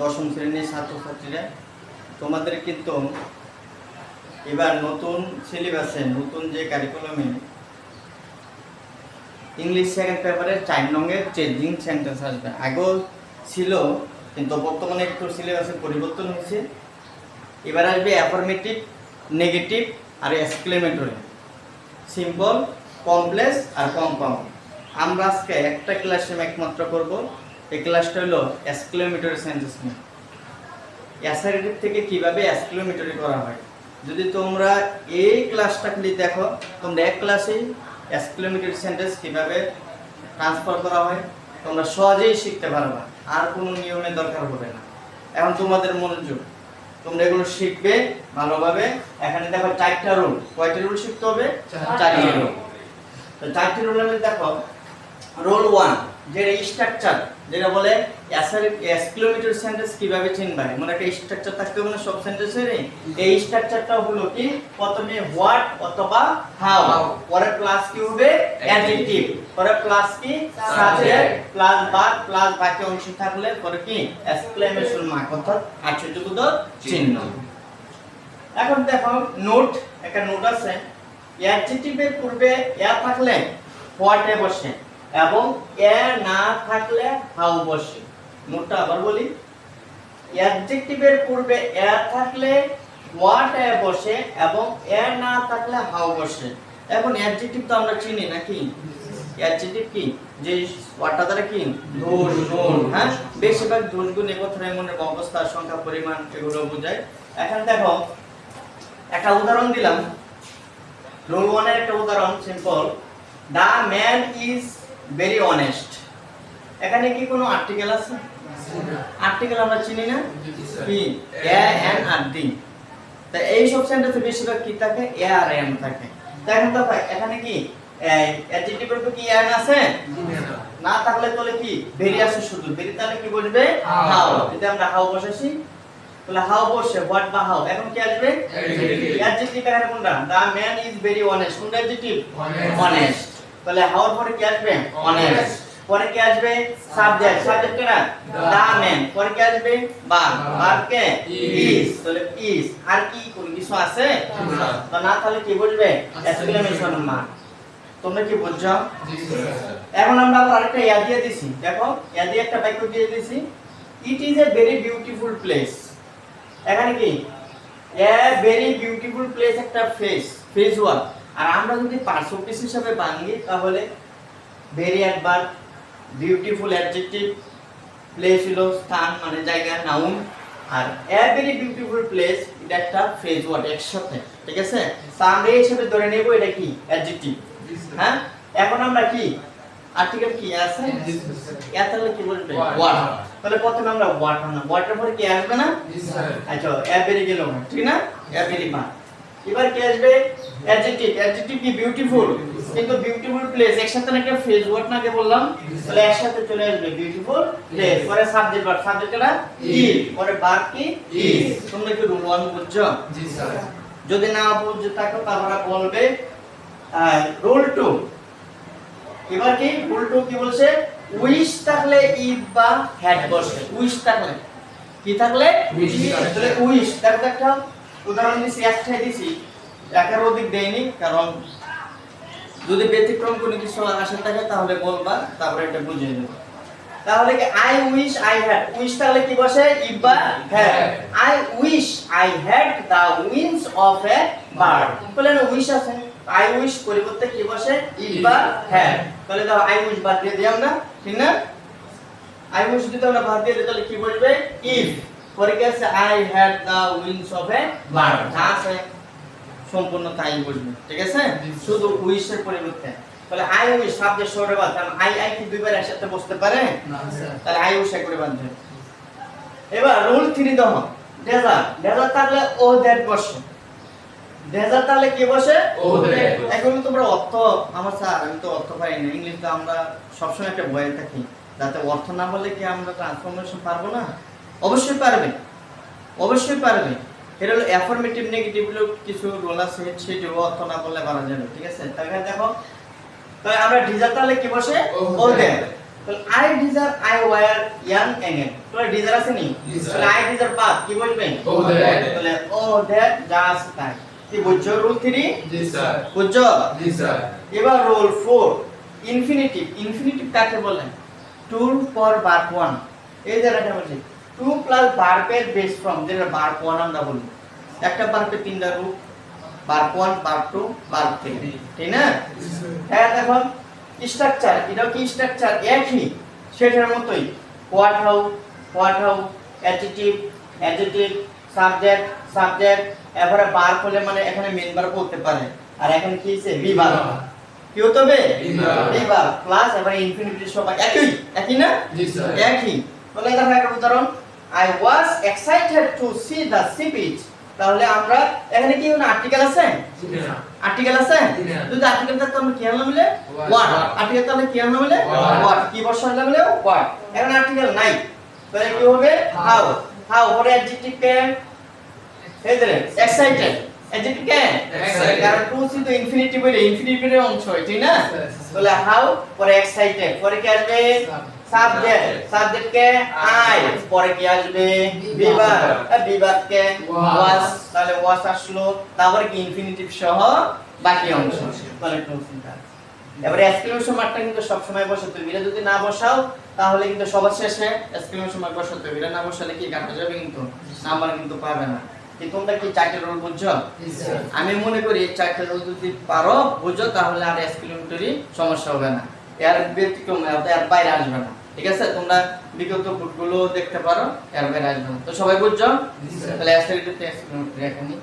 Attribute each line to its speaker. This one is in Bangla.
Speaker 1: দশম শ্রেণীর ছাত্রছাত্রীরা, তোমাদের কিন্তু এবার নতুন সিলেবাসে নতুন যে কারিকুলামে ইংলিশ সেকেন্ড পেপারে 4 নংয়ের চেঞ্জিং সেন্টেন্স আসবে। আগেও ছিল কিন্তু বর্তমানে একটু সিলেবাসের পরিবর্তন হয়েছে। এবার আসবে অ্যাফার্মেটিভ, নেগেটিভ আর এক্সক্লেমেটরি, সিম্পল, কমপ্লেক্স আর কম্পাউন্ড। আমরা আজকে একটা ক্লাসে একমাত্র করব, এই ক্লাসটা হলো এক্সক্লেমেটরি সেন্টেন্স নিয়ে। অ্যাসারেটিভ থেকে কিভাবে এক্সক্লেমেটরি করা হয়। যদি তোমরা এই ক্লাসটা খালি দেখো, তোমরা এক ক্লাসেই এক্সক্লেমেটরি সেন্টেন্স কিভাবে ট্রান্সফার করা হয় তোমরা সহজেই শিখতে পারবা, আর কোনো নিয়মের দরকার হবে না। এখন তোমাদের মনোযোগ, তোমরা এগুলো শিখবে ভালোভাবে। এখানে দেখো 4টা রুল। কয়টা রুল শিখতে হবে? 4টি রুল। তো 4টি রুলের মধ্যে দেখো, রুল 1 যেটা স্ট্রাকচার, যেটা বলে এক্সক্লেমেটরি সেন্টেন্স কিভাবে চিনবা। মানে একটা স্ট্রাকচার থাকতে হবে না সব সেন্টেন্সের। এই স্ট্রাকচারটা হলো কি, প্রথমে হোয়াট অথবা হাউ, পরে প্লাস কি হবে অ্যাডজেক্টিভ, পরে প্লাস কি সাবজেক্ট, প্লাস ভার্ব, প্লাস বাকি অংশ থাকলে পরে কি এক্সক্লেমেশন মার্ক অর্থাৎ আশ্চর্যবোধক চিহ্ন। এখন দেখো নোট, একটা নোট আছে। অ্যাডজেক্টিভের পূর্বে এ থাকলে হোয়াট এ বসে এবং এ না থাকলে হাউ বসে। নোটটা আবার বলি, অ্যাডজেক্টিভের পূর্বে এ থাকলে হোয়াট এ বসে এবং এ না থাকলে হাউ বসে। এখন অ্যাডজেক্টিভ তো আমরা চিনি নাকি? অ্যাডজেক্টিভ কি, যে ওয়ার্ডটা দ্বারা কি দোষ গুণ, হ্যাঁ বেশিরভাগ দোষ গুণ একত্রে মনে অবস্থা, সংখ্যা, পরিমাণ এগুলো বোঝায়। এখন দেখো একটা উদাহরণ দিলাম, রুল 1 এর একটা উদাহরণ, simple. The man is very honest. এখানে কি কোনো আর্টিকেল আছে? আর্টিকেল আমরা চিনি না কি, এ এন আর ডি। তা এই সব সেন্টেন্সে বেশিরভাগ কি থাকে, এ আর এন থাকে। তাই এখন দেখো এখানে কি অ্যাডজেক্টিভের উপর কি এন আছে? না থাকলে তাহলে কি ভেরি আছে শুধু। ভেরি তাহলে কি বসবে? হাউ। যদি আমরা হাউ বসাইছি তাহলে হাউ বসে হোয়াট বা হাউ। এখন কি আসবে? অ্যাডজেক্টিভ। এখানে কোনটা? The man is very honest. কোনটা অ্যাডজেক্টিভ? অনেস্ট। তাহলে হাউর পরে কি আসবে? অনেস্ট। পরে কি আসবে? সাবজেক্ট। সাবজেক্ট কেনা দ্য ম্যান। পরে কি আসবে? ভার্ব। Verb K is. তাহলে ইজ। আর কি কোন কিছু আছে? তো না তাহলে কি বলবে? Exclamation mark. তোমরা কি বুঝছো? এখন আমরা আবার আরেকটা ইয়া দিয়ে দিছি। দেখো ইয়া দিয়ে একটা বাক্য দিয়ে দিছি, it is a very beautiful place. এখানে কি এ ভেরি বিউটিফুল প্লেস একটা ফ্রেজ ওয়ার্ড। আর আমরা যদি পার্টস পিস হিসেবে ভাঙি তাহলে very adverb, beautiful adjective, place হলো স্থান মানে জায়গা নাউন, আর এ ভেরি বিউটিফুল প্লেস এটা একটা ফ্রেজ ওয়ার্ড একসাথে। ঠিক আছে, তো আমরা এই হিসেবে ধরে নেব এটা কি অ্যাডজেক্টিভ। হ্যাঁ, এখন আমরা কি আর্টিকেল কি আছে? এ তাহলে কি বলবে? হোয়াট। তাহলে প্রথমে আমরা হোয়াট আনলাম, হোয়াটের পরে কি আসবে না? আচ্ছা এ ভেরি গেল না, ঠিক না? এ ভেরি মা। এবার কি আসবে? অ্যাডজেক্টিভ। অ্যাডজেক্টিভ কি বিউটিফুল, কিন্তু বিউটিফুল প্লেস একসাথে একটা ফ্রেজ ওয়ার্ড নাকি বললাম, তাহলে একসাথে চলে আসবে বিউটিফুল প্লেস। পরে সাবজেক্ট ভার্ব, সাবজেক্টটা ইজ, পরে ভার্ব কি ইজ। তোমরা কি রুল 1 বুঝছো? জি স্যার। যদি না বুঝতে থাকো তাহলে বলবে রুল 2। এবার কি রুল 2 কি বলছে? উইশ থাকলে ইফ বা হ্যাড বসে। উইশ থাকলে কি থাকলে? উইশ। তাহলে উইশ। দেখো একটা উদাহরণ দিছি, একটাই দিছি, একের অধিক দেইনি, কারণ যদি ব্যতিক্রম কোনো কিছু আসে থাকে তাহলে বলবা, তারপরে এটা বুঝিয়ে দেব। তাহলে কি I wish I had. Wish তাহলে কি বসে? ইফ বা had. I wish I had the wings of a bird. তাহলে না উইশ আছে, আই উইশ পরিবর্তে কি বসে? ইফ বা হ্যাড। তাহলে দাও আই উইশ বাদ দিয়ে দিই আমরা, ঠিক না? আই উইশ যদি আমরা বাদ দিয়ে দিই তাহলে কি বলবে? ইফ। পরে কি আছে? I had the wings of a bird. আছে সম্পূর্ণ তাই বলবে, ঠিক আছে, শুধু উইশের পরিবর্তে। তাহলে আই উইশ সাবজেক্ট সরে বাদ, কারণ আই কি দুইবার একসাথে বসতে পারে না, তাহলে আই উইশ করে বাঁধবে। এবার রুল 3 দেখো, ডেজার্ট। ডেজার্ট থাকলে ও দ্যাট বসে। ডেজার্ট তাহলে কি বসে? ও দ্যাট। এখন তোমরা অর্থ, আমার স্যার আমি তো অর্থ পাই না, ইংলিশ তো আমরা সবসময় একটা ভয়ে থাকি, যাতে অর্থ না বললে কি আমরা ট্রান্সফরমেশন পারবো না? অবশ্যই পারবে, অবশ্যই পারবে। এটা হলো অ্যাফার্মেটিভ, নেগেটিভ হলো কিছু রোল আছে, সেটা অর্থ না বললে পারা যাবে, ঠিক আছে। তাহলে দেখো, তাহলে আমরা ডিজার্ট তাহলে কি বসে? ও দ্যাট। তো তাহলে I desire I wear young angel তো desire আছে নি তাহলে I desire পাপ কি বলবে তাহলে ও দ্যাট জাস্ট তাই কি বুঝছো রুল 3
Speaker 2: জি স্যার
Speaker 1: বুঝছো
Speaker 2: জি স্যার
Speaker 1: এবার রুল 4 ইনফিনিটিভ ইনফিনিটিভ কাকে বলে টু ফর ভার্ব 1 এই জায়গাটা বলছি টু প্লাস ভার্বের বেস ফর্ম যেটা ভার্ব 1 আমরা বলি একটা ভার্বের তিনটা রূপ ভার্ব 1 ভার্ব 2 ভার্ব 3 ঠিক না হ্যাঁ দেখো স্ট্রাকচার এটাও কি স্ট্রাকচার একই সেটার মতোই হোয়াট হাউ অ্যাডজেক্টিভ সাবজেক্ট এবারে ভার্ব হলে মানে এখানে মেইন ভার্ব বলতে পারে আর এখানে কি আছে বি ভার্ব কি হতে হবে বি ভার্ব প্লাস এবারে ইনফিনিটিভ সবাই একই না
Speaker 2: জি স্যার
Speaker 1: একই বলে দেখো একটা উদাহরণ I was excited to C the sea beach তাহলে আমরা এখানে কি না আর্টিকেল আছে আর্টিকেল আছে যদি আর্টিকেল থাকতো আমরা কি আনলাম বলে হোয়াট আর্টিকেল তাহলে কি আনলাম বলে হোয়াট কি বসাইলাম বলে হোয়াট এখন আর্টিকেল নাই তাহলে কি হবে হাউ পরে অ্যাডজেক্টিভ কে এই ধরে এক্সাইটেড অ্যাডজেক্টিভ কে কারণ টু সি তো ইনফিনিটিভ বলে ইনফিনিটিভের অংশ ঠিক না তাহলে হাউ পরে এক্সাইটেড পরে কি আসবে সাবজেক্ট কে আই পরে কি আসবে বিভাগ কে ওয়াজ তাহলে ওয়াজ আসলো তারপরে কি ইনফিনিটিভ সহ বাকি অংশ তাহলে টু সিনটা এবারে এক্সক্লেমেশন মার্কটা কিন্তু সব সময় বসাতে হবে এটা যদি না বসাও তাহলে কিন্তু সবার শেষে এক্সক্লেমেশন মার্ক বসাতে হবে এটা না বসালে কি কাটা যাবে কিন্তু নাম্বার কিন্তু পাবে না কি তোমরা কি চারটি রুল বুঝছো আমি মনে করি এই চারটি রুল যদি পারো বুঝো তাহলে আর এক্সক্লেমেটরি সমস্যা হবে না এর ব্যতিক্রম এর বাইরে আসবে না ঠিক আছে তোমরা বিগত বুকগুলো দেখতে পারো এর বাইরে আসবে না তো সবাই বুঝছো তাহলে এক্সক্লেমেটরি এখানে